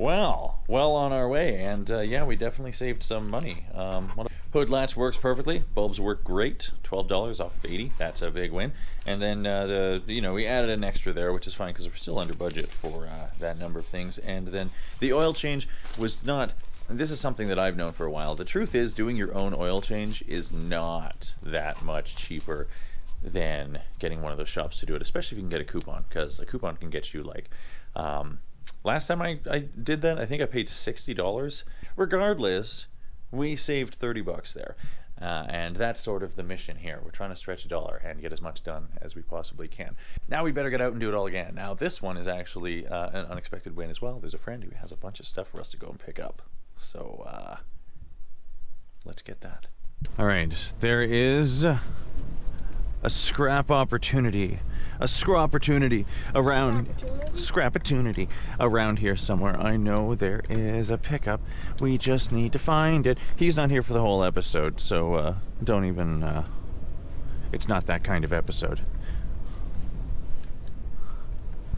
Well on our way, and yeah, we definitely saved some money. Hood latch works perfectly. Bulbs work great. $12 off of 80. That's a big win. And then we added an extra there, which is fine because we're still under budget for that number of things. And then the oil change was not. And this is something that I've known for a while. The truth is, doing your own oil change is not that much cheaper than getting one of those shops to do it, especially if you can get a coupon, because a coupon can get you like. Last time I did that, I think I paid $60. Regardless, we saved $30 there. And that's sort of the mission here. We're trying to stretch $1 and get as much done as we possibly can. Now we better get out and do it all again. Now this one is actually an unexpected win as well. There's a friend who has a bunch of stuff for us to go and pick up. So let's get that. All right, there is a scrap opportunity. A scrap-opportunity around here somewhere. I know there is a pickup. We just need to find it. He's not here for the whole episode, so don't even, it's not that kind of episode.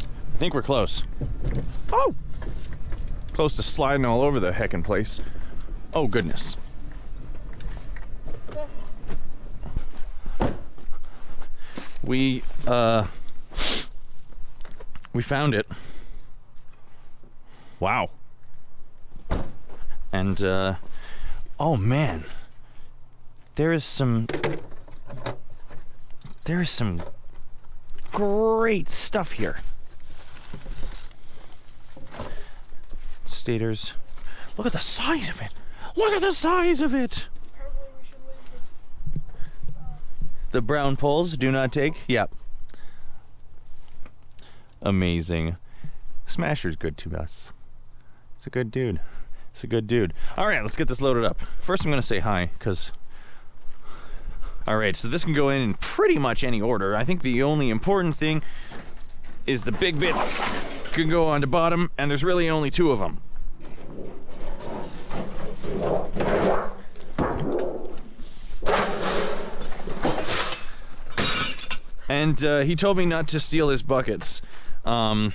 I think we're close. Oh! Close to sliding all over the heckin' place. Oh, goodness. We found it. Wow. And, oh man. There is some great stuff here. Stators. Look at the size of it. Look at the size of it. The brown poles do not take? Yep. Amazing. Smasher's good to us. It's a good dude. It's a good dude. Alright, let's get this loaded up. First I'm going to say hi, because... Alright, so this can go in pretty much any order. I think the only important thing is the big bits can go on the bottom, and there's really only 2 of them. And he told me not to steal his buckets. I'm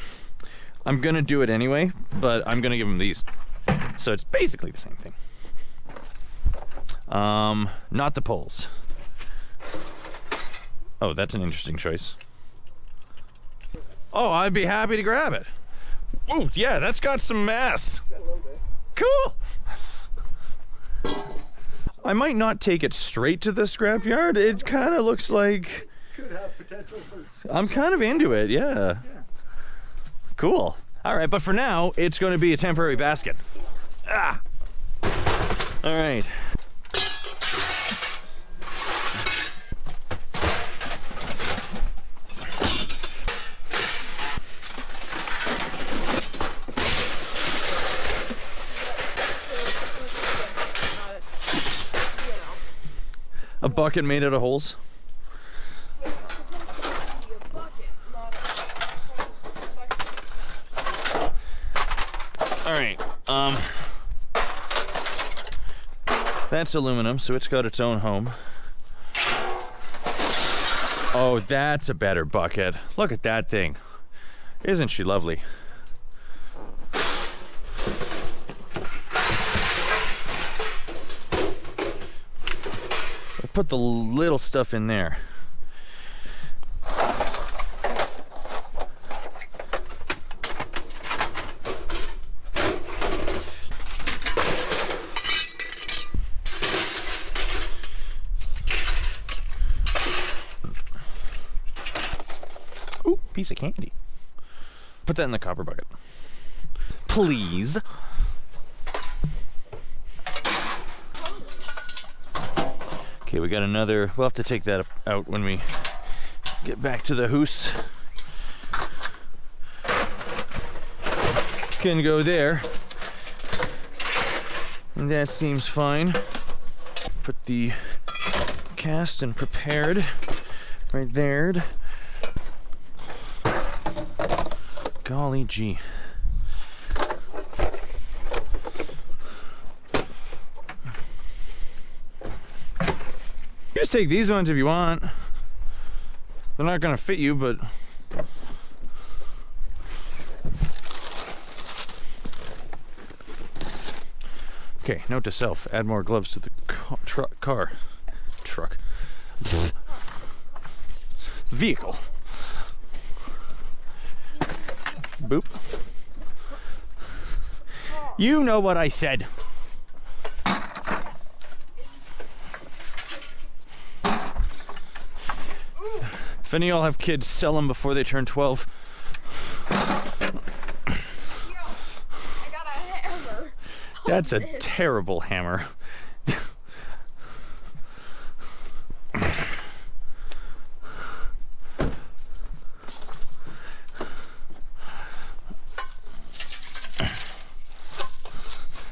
gonna do it anyway, but I'm gonna give him these. So it's basically the same thing. Not the poles. Oh, that's an interesting choice. Oh, I'd be happy to grab it. Ooh, yeah, that's got some mass. Cool! I might not take it straight to the scrapyard. It kind of looks like... Could have potential for... I'm kind of into it, yeah. Cool. Alright, but for now, it's going to be a temporary basket. Ah! Alright. A bucket made out of holes? Alright, that's aluminum, so it's got its own home. Oh, that's a better bucket. Look at that thing. Isn't she lovely? I'll put the little stuff in there. Piece of candy. Put that in the copper bucket. Please. Okay, we got another. We'll have to take that out when we get back to the house. Can go there. And that seems fine. Put the cast and prepared right there. Golly gee. You just take these ones if you want. They're not gonna fit you, but Okay, note to self, add more gloves to the car. Truck. Vehicle. Boop. You know what I said. If any of y'all have kids, sell them before they turn 12. I got a hammer. That's a terrible hammer.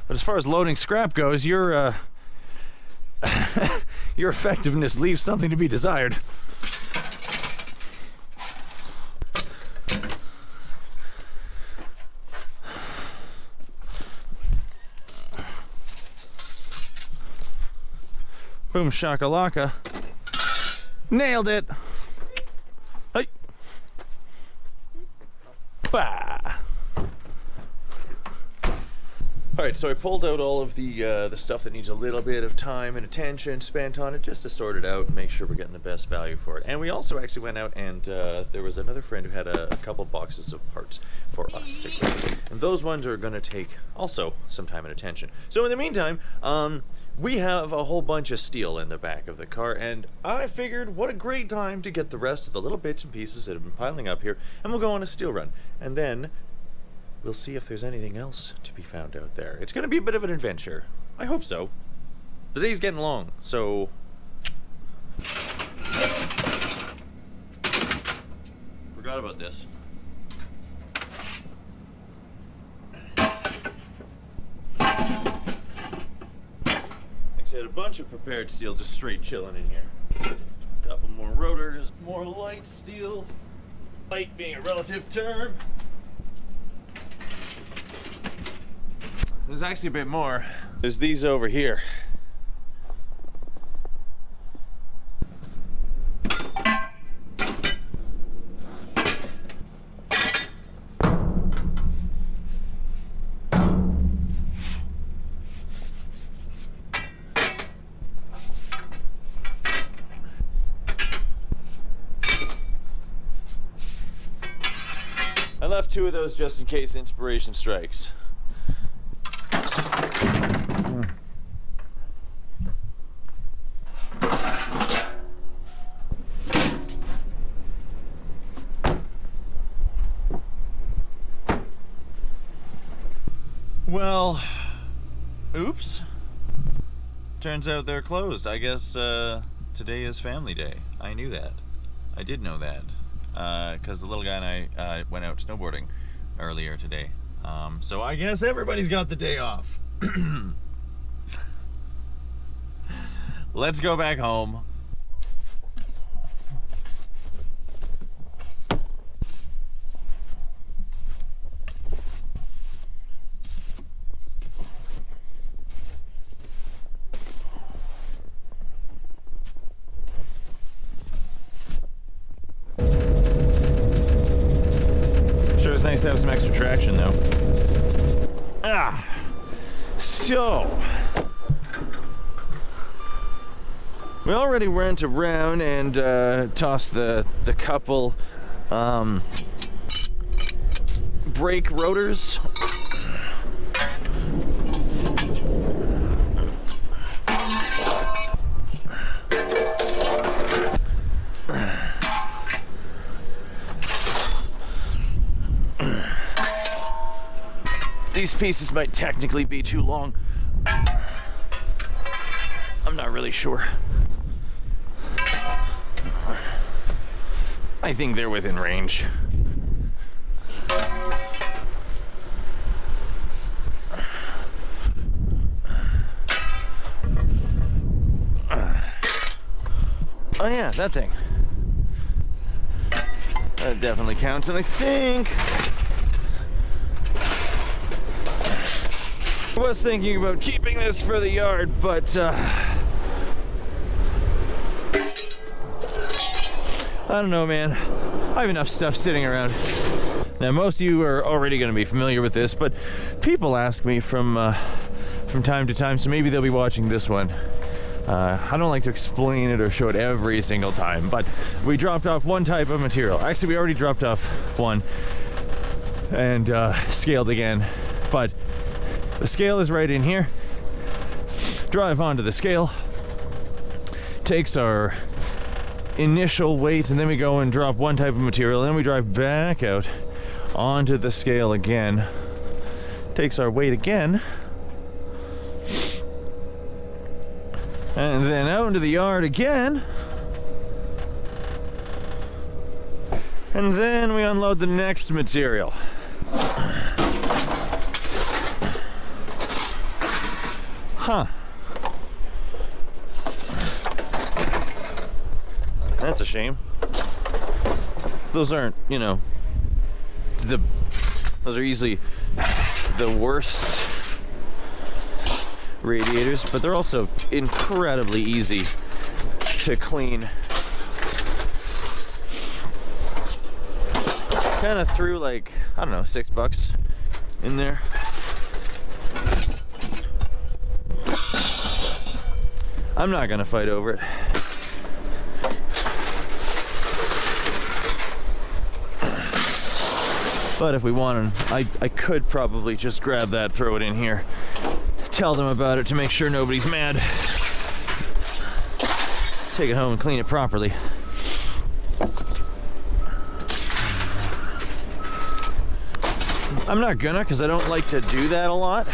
But as far as loading scrap goes, your effectiveness leaves something to be desired. Boom shakalaka. Nailed it. Hey. Bah. Alright, so I pulled out all of the stuff that needs a little bit of time and attention spent on it just to sort it out and make sure we're getting the best value for it. And we also actually went out and there was another friend who had a couple boxes of parts for us to get. And those ones are going to take also some time and attention. So in the meantime, we have a whole bunch of steel in the back of the car, and I figured what a great time to get the rest of the little bits and pieces that have been piling up here, and we'll go on a steel run. And then we'll see if there's anything else to be found out there. It's going to be a bit of an adventure. I hope so. The day's getting long, so... Forgot about this. Actually had a bunch of prepared steel just straight chilling in here. Couple more rotors, more light steel. Light being a relative term. There's actually a bit more. There's these over here. I left 2 of those just in case inspiration strikes. Well, oops. Turns out they're closed. I guess today is family day. I knew that. I did know that. Because the little guy and I went out snowboarding earlier today. So I guess everybody's got the day off. Let's go back home. Nice to have some extra traction though. So we already went around and tossed the couple brake rotors. These pieces might technically be too long. I'm not really sure. I think they're within range. Oh yeah, that thing. That definitely counts, and I think I was thinking about keeping this for the yard, but I don't know, man. I have enough stuff sitting around. Now, most of you are already going to be familiar with this, but people ask me from from time to time, so maybe they'll be watching this one. I don't like to explain it or show it every single time, but we dropped off one type of material. Actually, we already dropped off one and scaled again, but the scale is right in here. Drive onto the scale, takes our initial weight, and then we go and drop one type of material, and then we drive back out onto the scale again, takes our weight again, and then out into the yard again, and then we unload the next material. Huh. That's a shame. Those aren't, you know, those are easily the worst radiators, but they're also incredibly easy to clean. Kind of threw like, I don't know, $6 in there. I'm not gonna fight over it. But if we wanted, I could probably just grab that, throw it in here, tell them about it to make sure nobody's mad. Take it home and clean it properly. I'm not gonna, because I don't like to do that a lot.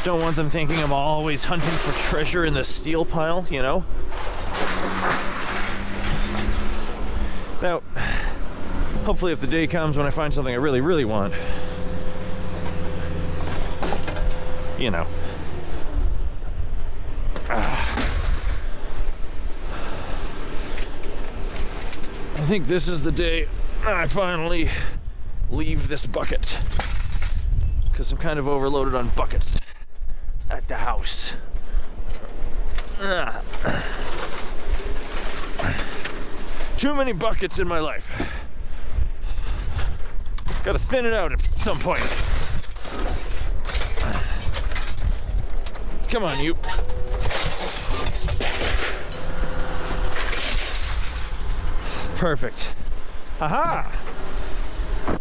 Don't want them thinking I'm always hunting for treasure in the steel pile, you know? Now, hopefully if the day comes when I find something I really, really want, you know. I think this is the day I finally leave this bucket, because I'm kind of overloaded on buckets at the house. Too many buckets in my life. Gotta thin it out at some point. Come on, you. Perfect. Aha!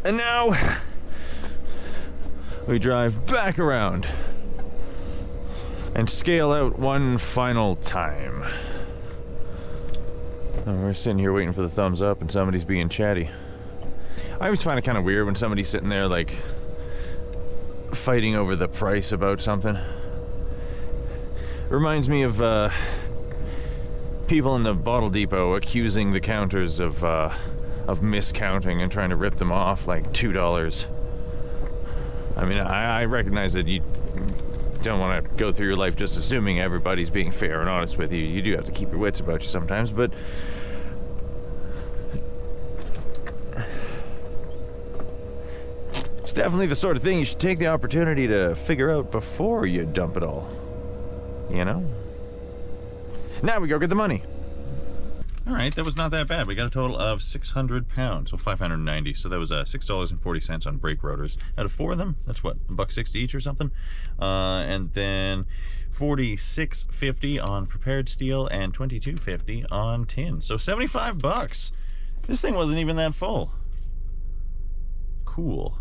And now we drive back around and scale out one final time. And we're sitting here waiting for the thumbs up and somebody's being chatty. I always find it kind of weird when somebody's sitting there like fighting over the price about something. It reminds me of people in the bottle depot accusing the counters of miscounting and trying to rip them off like $2. I mean, I recognize that you don't want to go through your life just assuming everybody's being fair and honest with you. You do have to keep your wits about you sometimes, but it's definitely the sort of thing you should take the opportunity to figure out before you dump it all. You know? Now we go get the money. All right, that was not that bad. We got a total of 600 pounds, so 590. So that was $6.40 on brake rotors. Out of 4 of them, that's what, $1.60 each or something. And then $46.50 on prepared steel and $22.50 on tin. So $75. This thing wasn't even that full. Cool.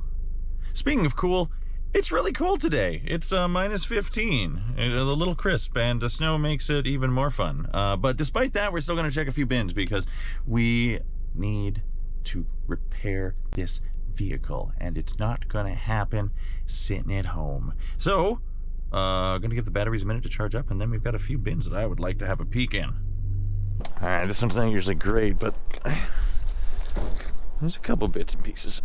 Speaking of cool, it's really cool today. It's minus 15, a little crisp, and the snow makes it even more fun. But despite that, we're still gonna check a few bins because we need to repair this vehicle, and it's not gonna happen sitting at home. So, gonna give the batteries a minute to charge up, and then we've got a few bins that I would like to have a peek in. All right, this one's not usually great, but there's a couple bits and pieces.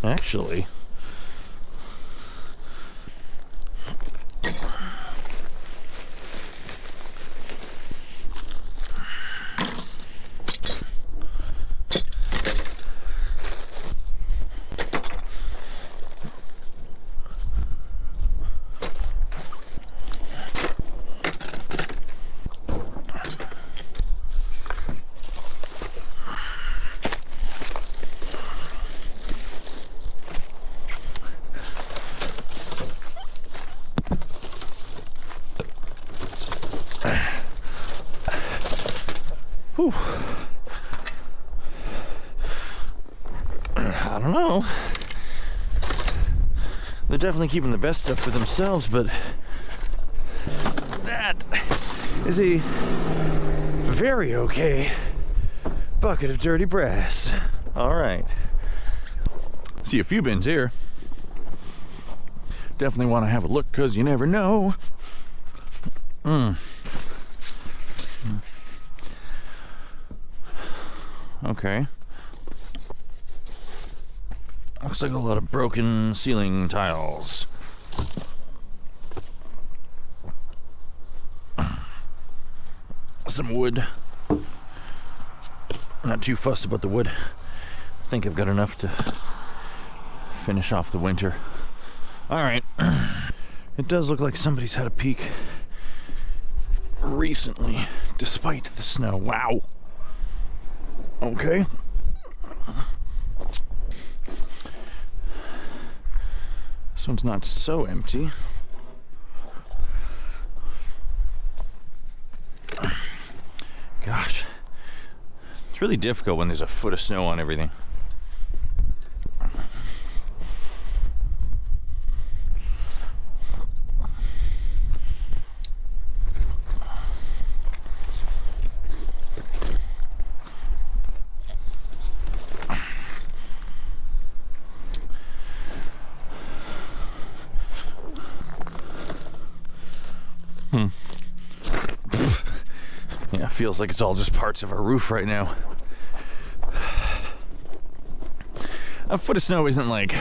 Actually, I don't know. They're definitely keeping the best stuff for themselves, but that is a very okay bucket of dirty brass. All right. See a few bins here. Definitely want to have a look because you never know. Okay. Looks like a lot of broken ceiling tiles. Some wood. Not too fussed about the wood. I think I've got enough to finish off the winter. Alright. It does look like somebody's had a peek recently, despite the snow. Wow. Okay. This one's not so empty. Gosh. It's really difficult when there's a foot of snow on everything. Yeah, feels like it's all just parts of our roof right now. A foot of snow isn't like...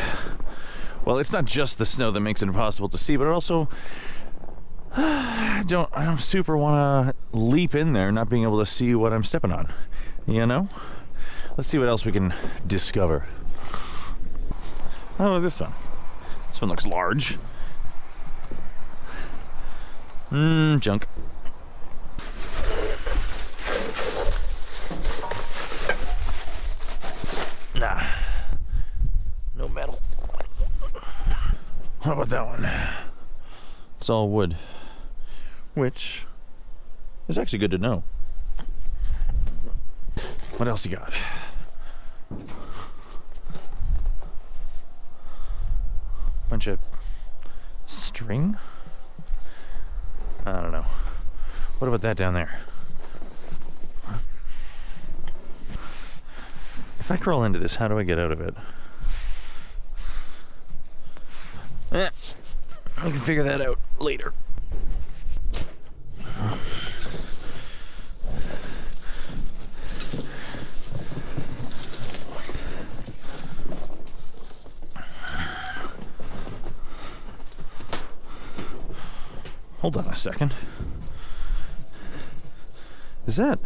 Well, it's not just the snow that makes it impossible to see, but it also... I don't super want to leap in there not being able to see what I'm stepping on. You know? Let's see what else we can discover. Oh, this one. This one looks large. Junk. Nah. No metal. How about that one? It's all wood. Which is actually good to know. What else you got? Bunch of string? I don't know. What about that down there? If I crawl into this, how do I get out of it? I can figure that out later. Hold on a second. Is that...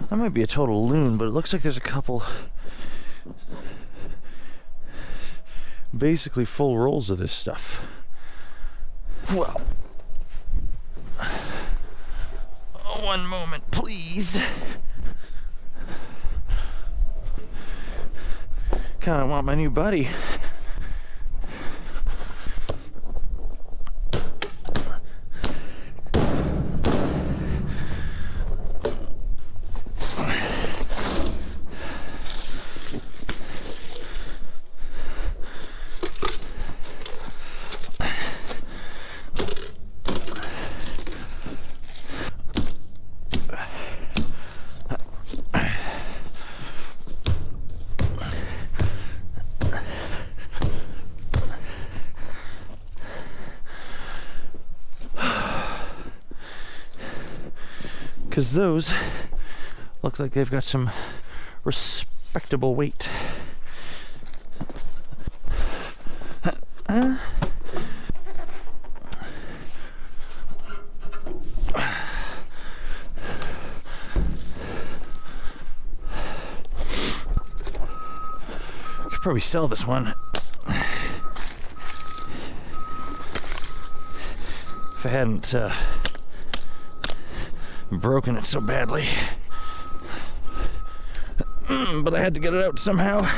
That might be a total loon, but it looks like there's a couple basically full rolls of this stuff. Well, one moment, please. Kinda want my new buddy. Because those look like they've got some respectable weight. could probably sell this one. If I hadn't broken it so badly. But I had to get it out somehow.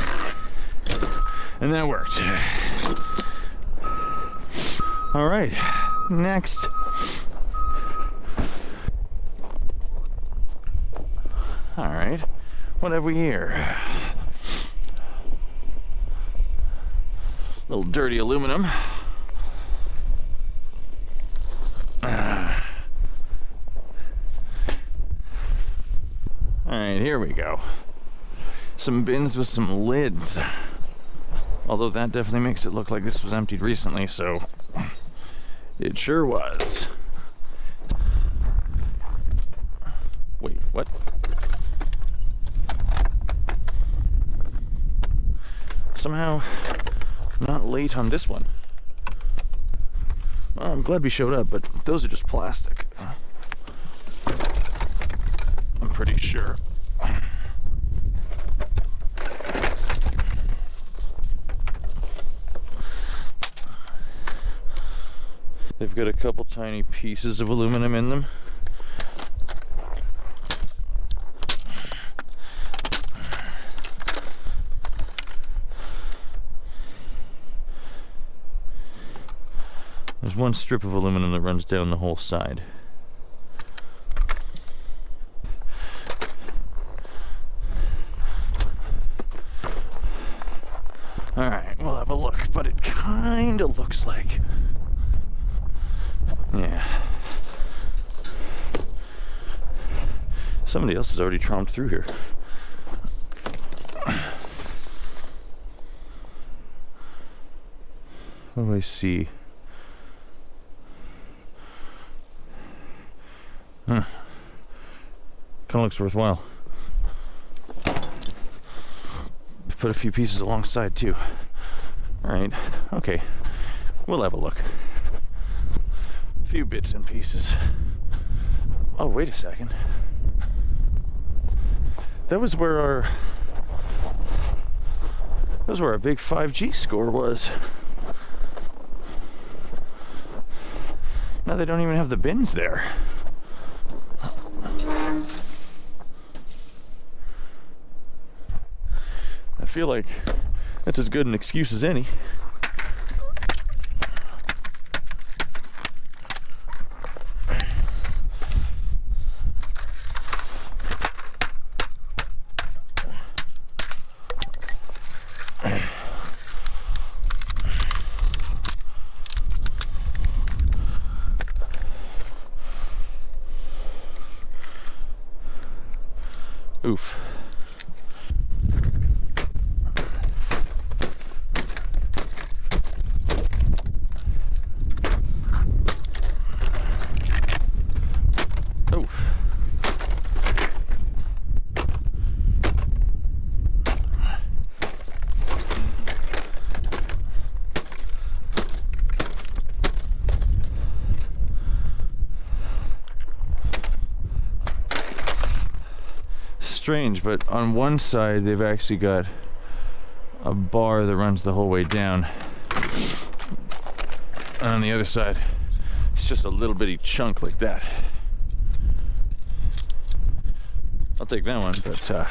And that worked. All right, next. All right, what have we here? Little dirty aluminum. All right, here we go. Some bins with some lids. Although that definitely makes it look like this was emptied recently, so it sure was. Wait, what? Somehow not late on this one. Well, I'm glad we showed up, but those are just plastic. I'm pretty sure. They've got a couple tiny pieces of aluminum in them. There's one strip of aluminum that runs down the whole side. Alright, we'll have a look, but it kinda looks like... Yeah. Somebody else has already tromped through here. What do I see? Huh. Kinda looks worthwhile. Put a few pieces alongside too. Alright, okay. We'll have a look. A few bits and pieces. Oh, wait a second. That was where our big 5G score was. Now they don't even have the bins there. I feel like that's as good an excuse as any. Oof. Oof. Strange, but on one side they've actually got a bar that runs the whole way down, and on the other side it's just a little bitty chunk like that. I'll take that one, but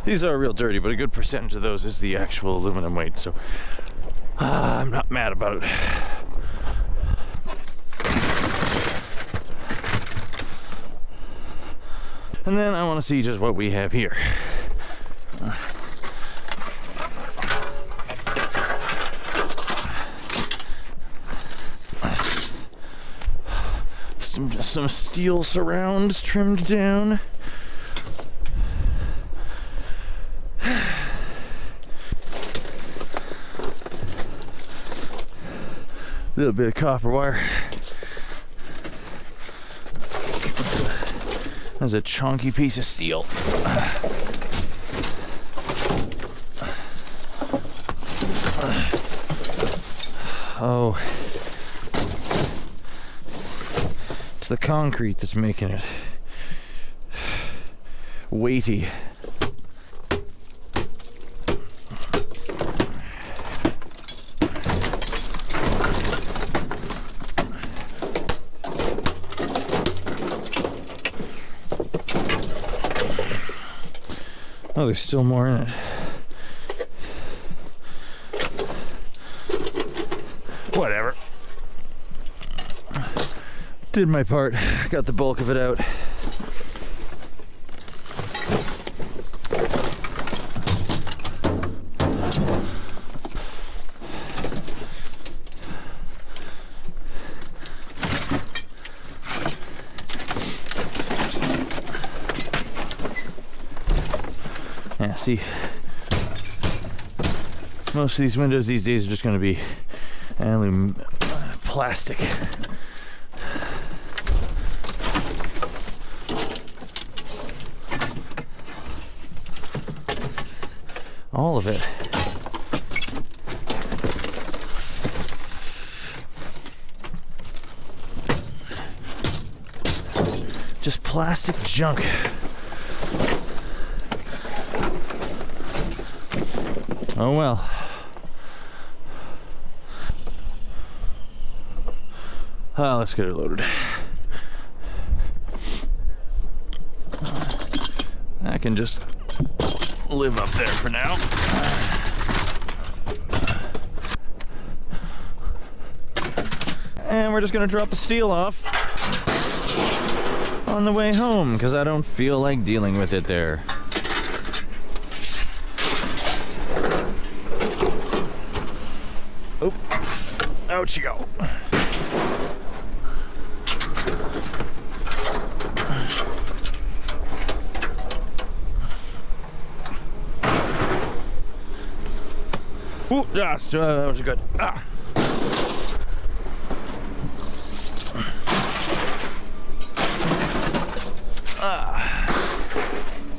these are real dirty, but a good percentage of those is the actual aluminum weight, so I'm not mad about it. And then I want to see just what we have here. Some steel surrounds trimmed down. A little bit of copper wire. That's a chunky piece of steel. the concrete that's making it weighty. Oh, there's still more in it. Whatever. Did my part. Got the bulk of it out. Yeah, see, most of these windows these days are just going to be aluminum plastic. All of it. Just plastic junk. Oh well. Let's get it loaded. I can just live up there for now. And we're just gonna drop the steel off on the way home because I don't feel like dealing with it there. Oh, out you go. Ooh, that was good. Ah.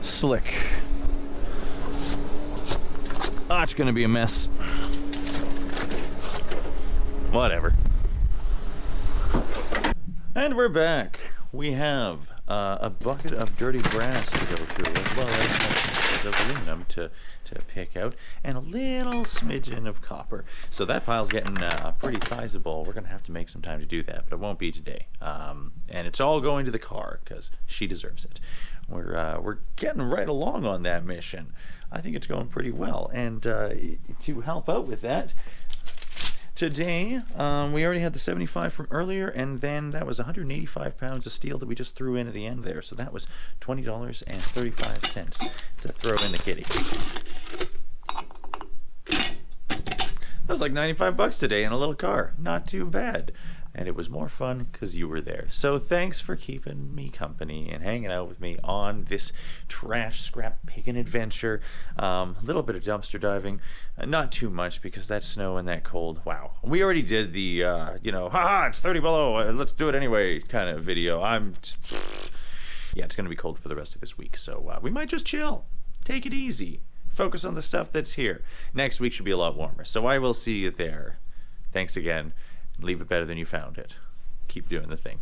Slick. Ah, it's gonna be a mess. Whatever. And we're back. We have a bucket of dirty brass to go through, as well as pieces of aluminum to pick out, and a little smidgen of copper. So that pile's getting pretty sizable. We're gonna have to make some time to do that, but it won't be today. And it's all going to the car because she deserves it. We're getting right along on that mission. I think it's going pretty well. And to help out with that, today, we already had the 75 from earlier, and then that was 185 pounds of steel that we just threw in at the end there. So that was $20.35 to throw in the kitty. That was like 95 bucks today in a little car. Not too bad. And it was more fun because you were there. So thanks for keeping me company and hanging out with me on this trash scrap picking adventure. A little bit of dumpster diving. Not too much because that snow and that cold. Wow. We already did the, haha, it's 30 below. Let's do it anyway kind of video. Yeah, it's going to be cold for the rest of this week. So we might just chill. Take it easy. Focus on the stuff that's here. Next week should be a lot warmer. So I will see you there. Thanks again. Leave it better than you found it. Keep doing the thing.